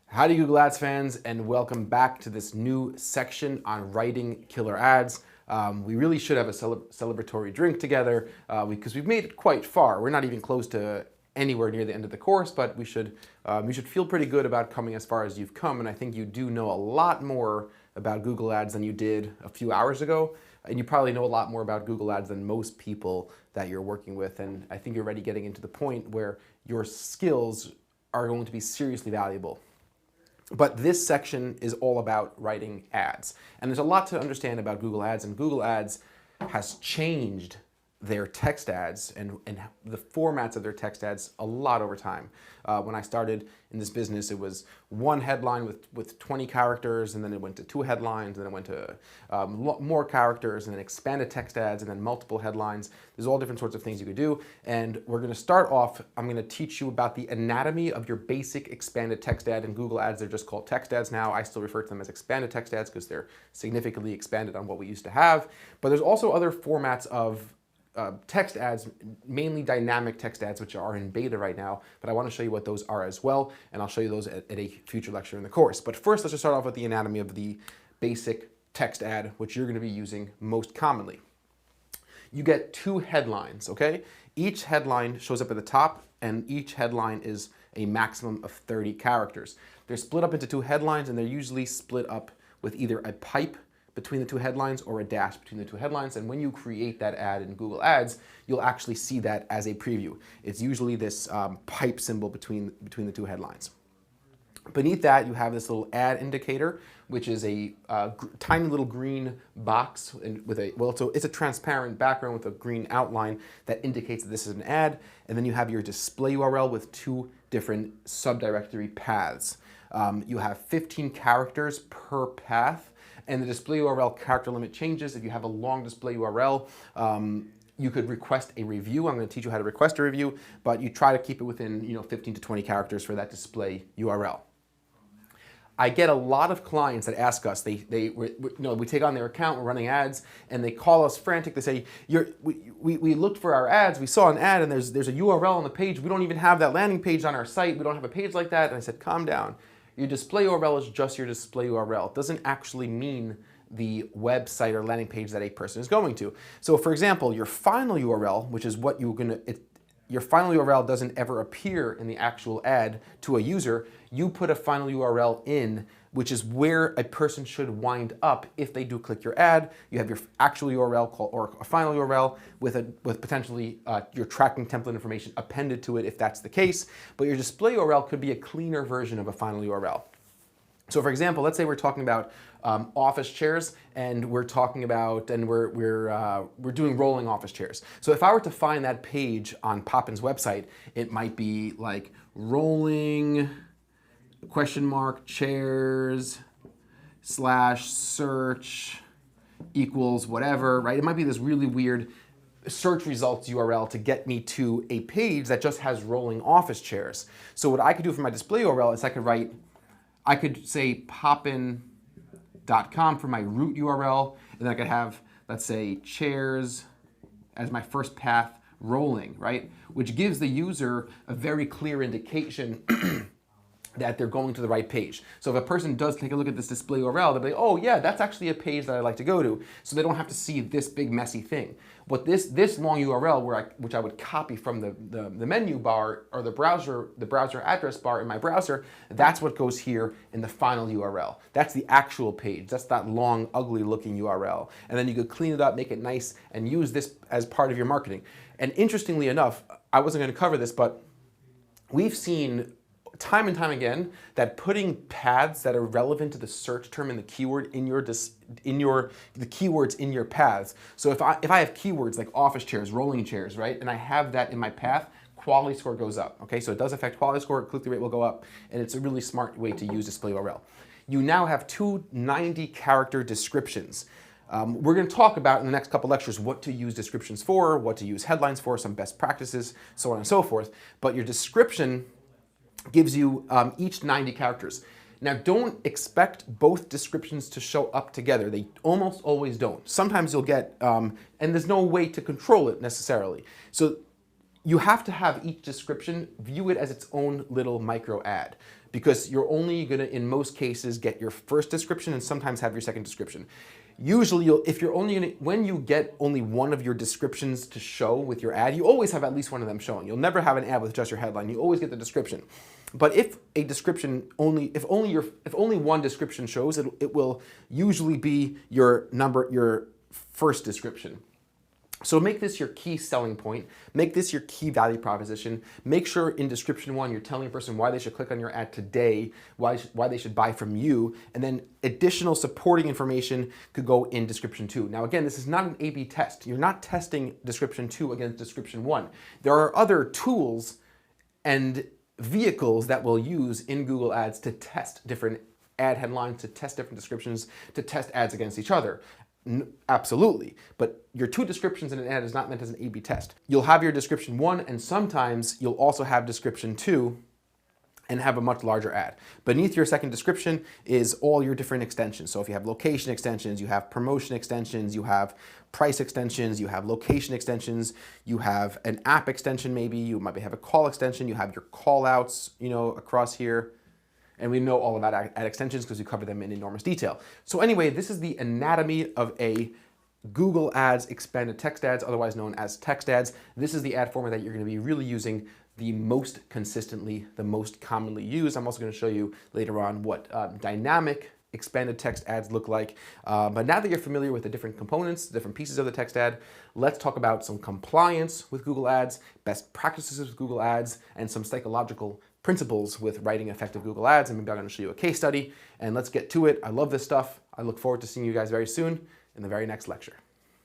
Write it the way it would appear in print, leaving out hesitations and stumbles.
Howdy Google Ads fans, and welcome back to this new section on writing killer ads. We really should have a celebratory drink together because we've made it quite far. We're not even close to anywhere near the end of the course, but you should feel pretty good about coming as far as you've come, and I think you do know a lot more about Google Ads than you did a few hours ago, and you probably know a lot more about Google Ads than most people that you're working with, and I think you're already getting into the point where your skills are going to be seriously valuable. But this section is all about writing ads. And there's a lot to understand about Google Ads, and Google Ads has changed their text ads and the formats of their text ads a lot over time. When I started in this business, it was one headline with 20 characters, and then it went to 2 headlines, and then it went to more characters, and then expanded text ads, and then multiple headlines. There's all different sorts of things you could do. And we're gonna start off, I'm gonna teach you about the anatomy of your basic expanded text ad. In Google Ads, they're just called text ads now. I still refer to them as expanded text ads because they're significantly expanded on what we used to have. But there's also other formats of text ads, mainly dynamic text ads, which are in beta right now, but I want to show you what those are as well, and I'll show you those at a future lecture in the course. But first, let's just start off with the anatomy of the basic text ad, which you're going to be using most commonly. You get 2 headlines, okay? Each headline shows up at the top, and each headline is a maximum of 30 characters. They're split up into 2 headlines, and they're usually split up with either a pipe between the 2 headlines or a dash between the 2 headlines. And when you create that ad in Google Ads, you'll actually see that as a preview. It's usually this pipe symbol between the 2 headlines. Beneath that, you have this little ad indicator, which is a tiny little green box with it's a transparent background with a green outline that indicates that this is an ad. And then you have your display URL with 2 different subdirectory paths. You have 15 characters per path. And the display URL character limit changes. If you have a long display URL, you could request a review. I'm going to teach you how to request a review, but you try to keep it within 15 to 20 characters for that display URL. I get a lot of clients that ask us, we take on their account, we're running ads, and they call us frantic. They say, we looked for our ads, we saw an ad, and there's a URL on the page. We don't even have that landing page on our site. We don't have a page like that. And I said, calm down. Your display URL is just your display URL. It doesn't actually mean the website or landing page that a person is going to. So for example, your final URL, which is what your final URL doesn't ever appear in the actual ad to a user. You put a final URL in, which is where a person should wind up if they do click your ad. You have your actual URL or a final URL with potentially your tracking template information appended to it if that's the case. But your display URL could be a cleaner version of a final URL. So for example, let's say we're talking about office chairs, and we're talking about, and we're doing rolling office chairs. So if I were to find that page on Poppin's website, it might be like rolling chairs /search equals whatever, right? It might be this really weird search results URL to get me to a page that just has rolling office chairs. So what I could do for my display URL is I could say poppin.com for my root URL, and then I could have, let's say, chairs as my first path rolling, right? Which gives the user a very clear indication that they're going to the right page. So if a person does take a look at this display URL, they'll be like, oh yeah, that's actually a page that I'd like to go to. So they don't have to see this big messy thing. But this long URL, which I would copy from the menu bar or the browser address bar in my browser, that's what goes here in the final URL. That's the actual page. That's that long, ugly looking URL. And then you could clean it up, make it nice, and use this as part of your marketing. And interestingly enough, I wasn't going to cover this, but we've seen time and time again that putting paths that are relevant to the search term and the keyword the keywords in your paths. So if I have keywords like office chairs, rolling chairs, right, and I have that in my path, quality score goes up. Okay, so it does affect quality score, click-through rate will go up, and it's a really smart way to use display URL. You now have 2 90-character descriptions. We're going to talk about in the next couple lectures what to use descriptions for, what to use headlines for, some best practices, so on and so forth. But your description gives you each 90 characters. Now, don't expect both descriptions to show up together. They almost always don't. Sometimes you'll get, and there's no way to control it necessarily. So you have to have each description, view it as its own little micro ad, because you're only gonna, in most cases, get your first description and sometimes have your second description. Usually, when you get only one of your descriptions to show with your ad, you always have at least one of them showing. You'll never have an ad with just your headline. You always get the description. But if only one description shows, it will usually be your first description. So make this your key selling point, make this your key value proposition. Make sure in description 1 you're telling a person why they should click on your ad today, why they should buy from you, and then additional supporting information could go in description 2. Now again, this is not an A/B test. You're not testing description 2 against description 1. There are other tools and vehicles that we'll use in Google Ads to test different ad headlines, to test different descriptions, to test ads against each other. Absolutely, but your 2 descriptions in an ad is not meant as an A/B test. You'll have your description 1, and sometimes you'll also have description 2 and have a much larger ad. Beneath your second description is all your different extensions. So if you have location extensions, you have promotion extensions, you have price extensions, you have location extensions, you have an app extension maybe, you might have a call extension, you have your call outs, across here. And we know all about ad extensions because we cover them in enormous detail. So anyway, this is the anatomy of a Google Ads expanded text ads, otherwise known as text ads. This is the ad format that you're going to be really using the most consistently, the most commonly used. I'm also going to show you later on what dynamic expanded text ads look like. But now that you're familiar with the different components, the different pieces of the text ad, let's talk about some compliance with Google Ads, best practices with Google Ads, and some psychological principles with writing effective Google Ads. And maybe I'm going to show you a case study, and let's get to it. I love this stuff. I look forward to seeing you guys very soon in the very next lecture.